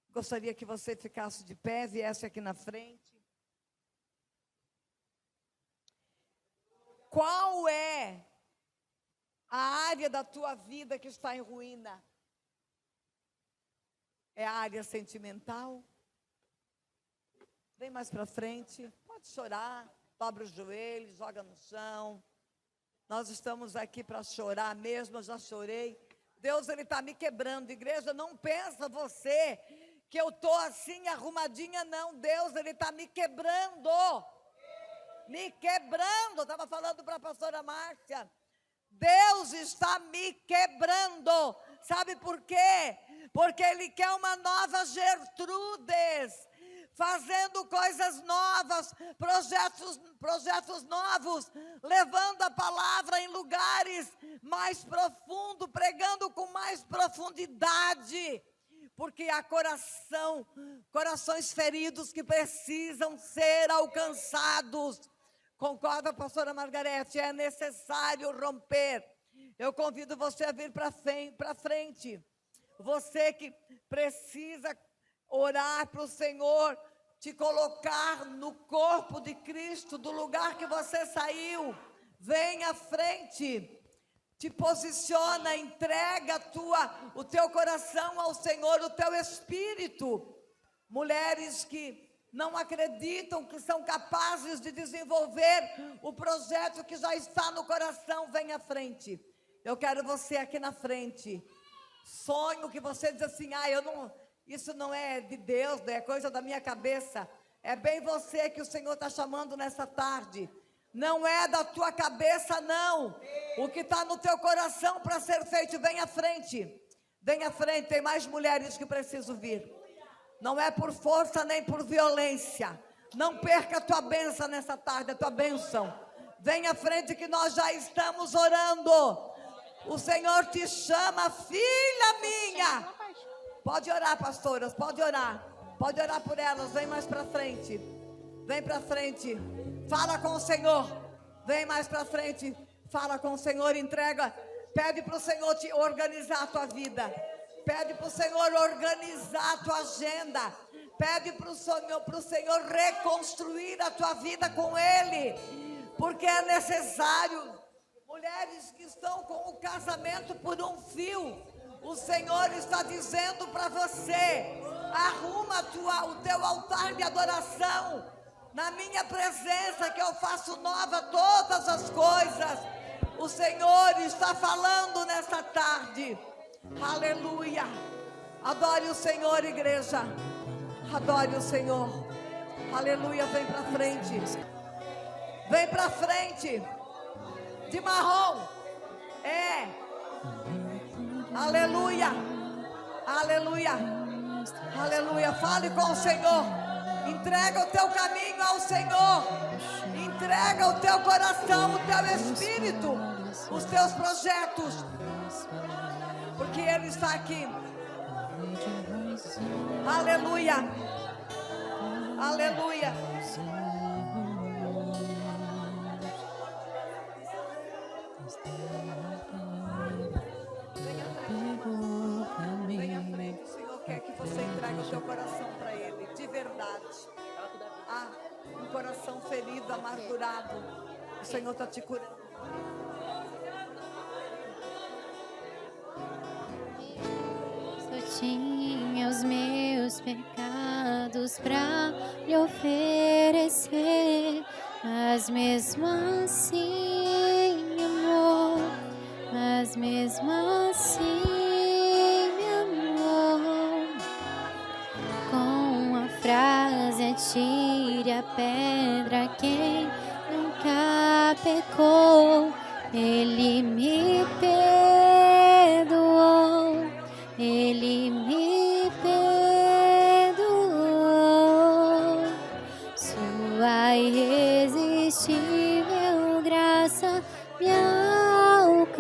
Gostaria que você ficasse de pé, viesse aqui na frente. Qual é a área da tua vida que está em ruína? É a área sentimental? Vem mais para frente, pode chorar, dobra os joelhos, joga no chão. Nós estamos aqui para chorar mesmo, eu já chorei. Deus, Ele está me quebrando. Igreja, não pensa você que eu estou assim arrumadinha, não. Deus, Ele está me quebrando. Me quebrando. Eu estava falando para a pastora Márcia. Deus está me quebrando. Sabe por quê? Porque Ele quer uma nova Gertrudes, fazendo coisas novas, projetos novos, levando a palavra em lugares mais profundos, pregando com mais profundidade, porque há corações feridos que precisam ser alcançados. Concorda, pastora Margarete? É necessário romper. Eu convido você a vir para frente. Você que precisa orar para o Senhor te colocar no corpo de Cristo, do lugar que você saiu. Vem à frente, te posiciona, entrega o teu coração ao Senhor, o teu espírito. Mulheres que não acreditam que são capazes de desenvolver o projeto que já está no coração, vem à frente. Eu quero você aqui na frente. Sonho que você diz assim, isso não é de Deus, é coisa da minha cabeça. É bem você que o Senhor está chamando nessa tarde. Não é da tua cabeça, não. O que está no teu coração para ser feito, vem à frente. Vem à frente, tem mais mulheres que precisam vir. Não é por força nem por violência. Não perca a tua bênção nessa tarde, a tua bênção. Vem à frente que nós já estamos orando. O Senhor te chama, filha minha. Pode orar, pastoras, pode orar. Pode orar por elas, vem mais para frente. Vem para frente. Fala com o Senhor. Vem mais para frente. Fala com o Senhor, entrega. Pede para o Senhor te organizar a tua vida. Pede para o Senhor organizar a tua agenda. Pede para o Senhor reconstruir a tua vida com Ele. Porque é necessário. Mulheres que estão com o casamento por um fio. O Senhor está dizendo para você: arruma o teu altar de adoração. Na minha presença que eu faço nova todas as coisas. O Senhor está falando nesta tarde. Aleluia. Adore o Senhor, igreja. Adore o Senhor. Aleluia, vem para frente. Vem para frente. De marrom. É. Aleluia. Aleluia. Aleluia. Fale com o Senhor. Entrega o teu caminho ao Senhor. Entrega o teu coração, o teu espírito, os teus projetos. Porque Ele está aqui. Aleluia. Aleluia. Venha à frente. O Senhor quer que você entregue o teu coração para Ele, de verdade. Um coração ferido, amargurado. O Senhor está te curando. Só tinha os meus pecados pra lhe oferecer, mas mesmo assim, amor, mas mesmo assim, amor, com a frase atire a pedra quem nunca pecou, Ele me perdoou, Ele me perdoou. Sua irresistível graça me alcançou.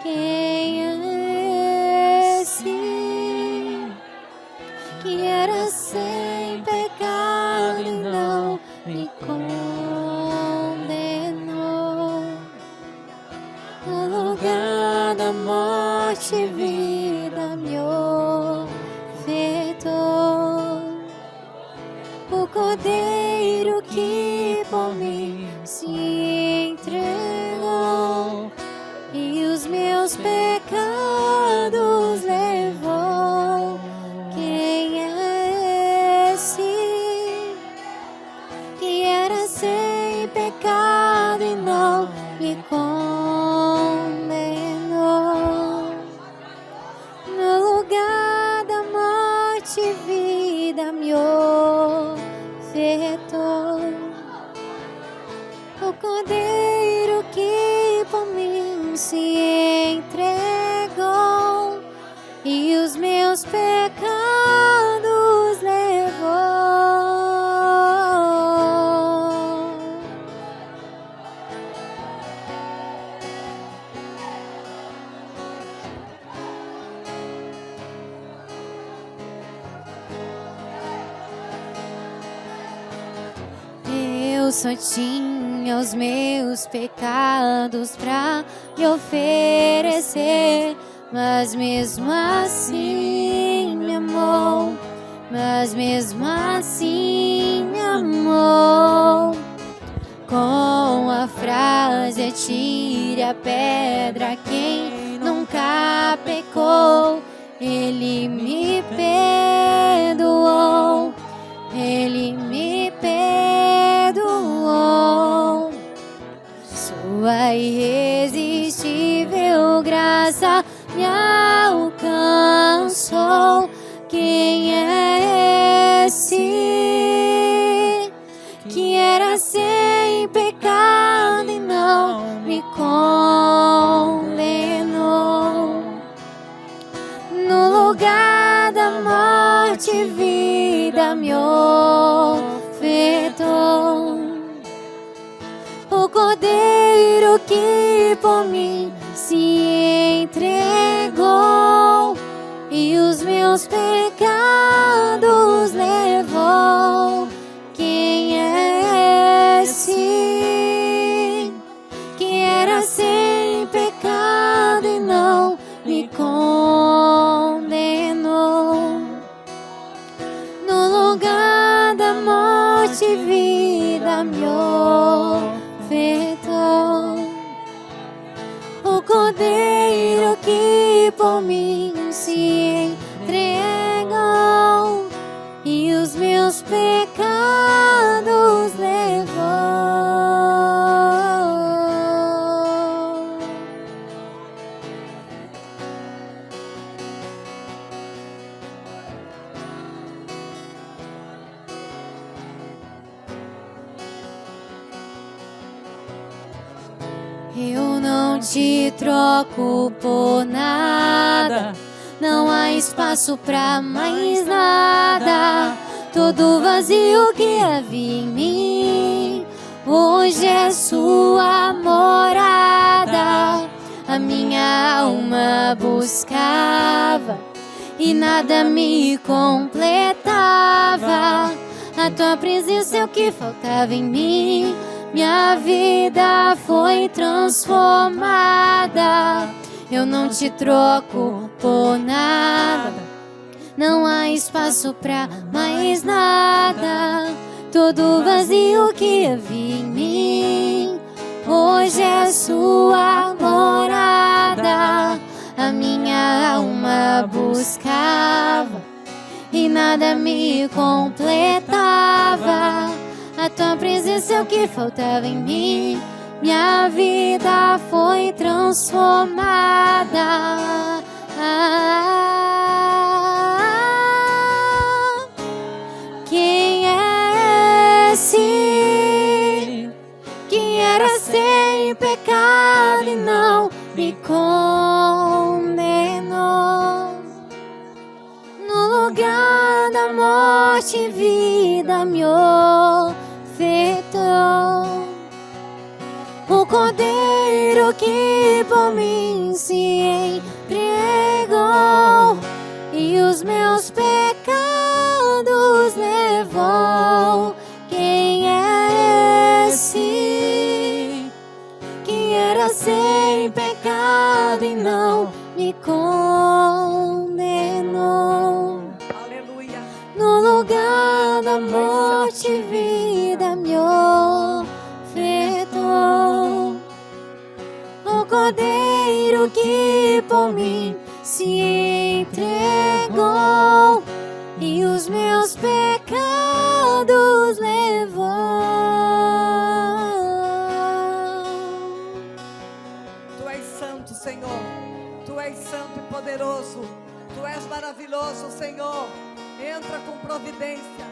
Quem é esse que era sem pecado e não me condenou? No lugar da morte, vida me ofertou. O Cordeiro que por mim se entregou e os meus pecados levou. Quem é esse que era sem pecado e não me condenou? No lugar da morte, vida me ofertou. O Cordeiro que por mim se entregou e os meus pecados levou. Eu só tinha os meus pecados pra lhe oferecer, mas mesmo assim me amou, mas mesmo assim me amou. Com a frase atire a pedra quem nunca pecou, Ele me perdoou, Ele me perdoou. Sua irresistível graça me alcançou. Quem é esse sem pecado e não me condenou. No lugar da morte, vida me ofertou. O Cordeiro que por mim se entregou e os meus pecados levou. Quem é esse que era sem pecado e não me condenou? No lugar da morte, vida me ofertou. O Cordeiro que por mim se entregou e os meus pecados levou. Eu não te troco por nada, não há espaço pra mais nada. Todo vazio que havia em mim, hoje é sua morada. A minha alma buscava e nada me completava. A tua presença é o que faltava em mim. Minha vida foi transformada. Eu não te troco por nada, não há espaço pra mais nada. Todo vazio que havia em mim, hoje é sua morada. A minha alma buscava e nada me completava. A tua presença é o que faltava em mim. Minha vida foi transformada. Quem é esse que era sem pecado e não me condenou? No lugar da morte, vida me ofertou. O Cordeiro que por mim se entregou e os meus pecados levou. Quem é esse que era sem pecado e não me condenou? Aleluia. No lugar da morte, vida me ofertou. O Cordeiro que por mim se entregou e os meus pecados levou. Tu és santo, Senhor. Tu és santo e poderoso. Tu és maravilhoso, Senhor. Entra com providência.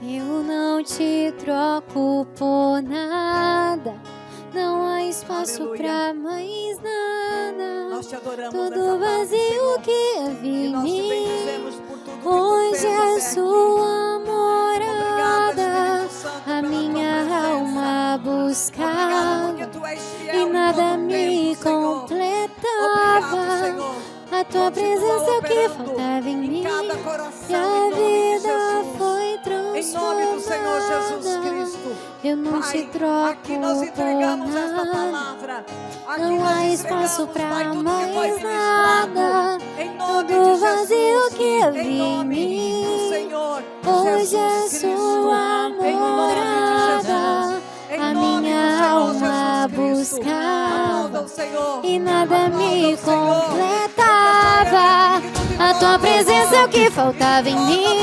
Eu não te troco por nada, não há espaço Aleluia. pra mais nada. Nós te adoramos Todo nessa tarde, vazio Senhor. que havia E em nós te mim, bendizemos por tudo que tu hoje fez é até aqui. sua Obrigado, morada. Espírito Santo, A pela tua minha presença. alma Obrigado buscava porque tu és fiel e em nada todo me tempo, Senhor. completava. Obrigado, Senhor. A tua presença é o que Continua faltava em mim. cada coração, Minha em nome de vida Jesus. foi Em nome do Senhor Jesus transformada. Cristo. Eu não Pai, te troco aqui nós entregamos por esta nada. palavra. Aqui Não nós há espaço entregamos, pra Pai, tudo que foi mais ministrado. nada. Em nome Todo de vazio Jesus. que havia Em em nome mim, do Senhor hoje é Jesus Cristo. sua Em nome de Jesus. morada. Em A nome do minha Senhor alma Jesus Cristo. Aplauda buscava o Senhor. e nada Aplauda me o Senhor. completava. A tua presença é o que faltava em mim.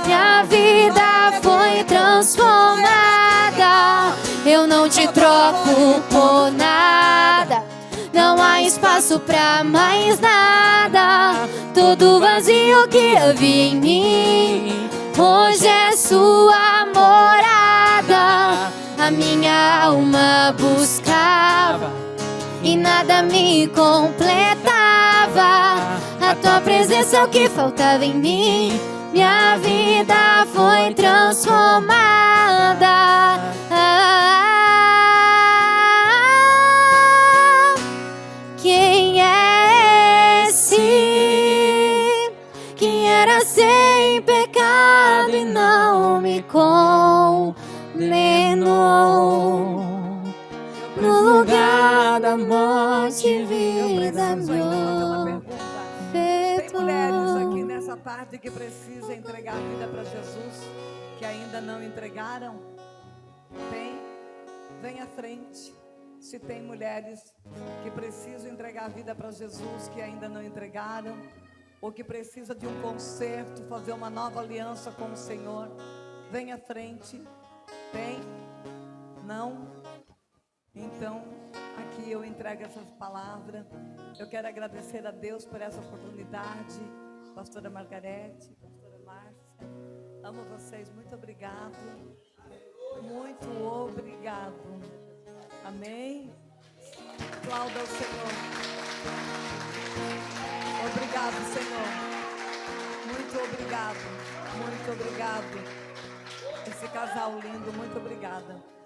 Minha vida foi transformada. Eu não te troco por nada, não há espaço pra mais nada. Todo vazio que havia em mim, hoje é sua morada. A minha alma buscava e nada me completava. A tua presença é o que faltava em mim, minha vida foi transformada. Quem é esse que era sem pecado e não me condenou? No lugar da morte, vida me Tem mulheres aqui nessa tarde que precisam entregar a vida para Jesus, que ainda não entregaram? Tem? Vem à frente. Se tem mulheres que precisam entregar a vida para Jesus, que ainda não entregaram, ou que precisa de um conserto, fazer uma nova aliança com o Senhor, vem à frente. Tem? Não? Então, aqui eu entrego essas palavras. Eu quero agradecer a Deus por essa oportunidade. Pastora Margarete, pastora Márcia, amo vocês, muito obrigado. Muito obrigado. Amém? Aplauda o Senhor. Obrigado, Senhor. Muito obrigado. Muito obrigado. Esse casal lindo, muito obrigada.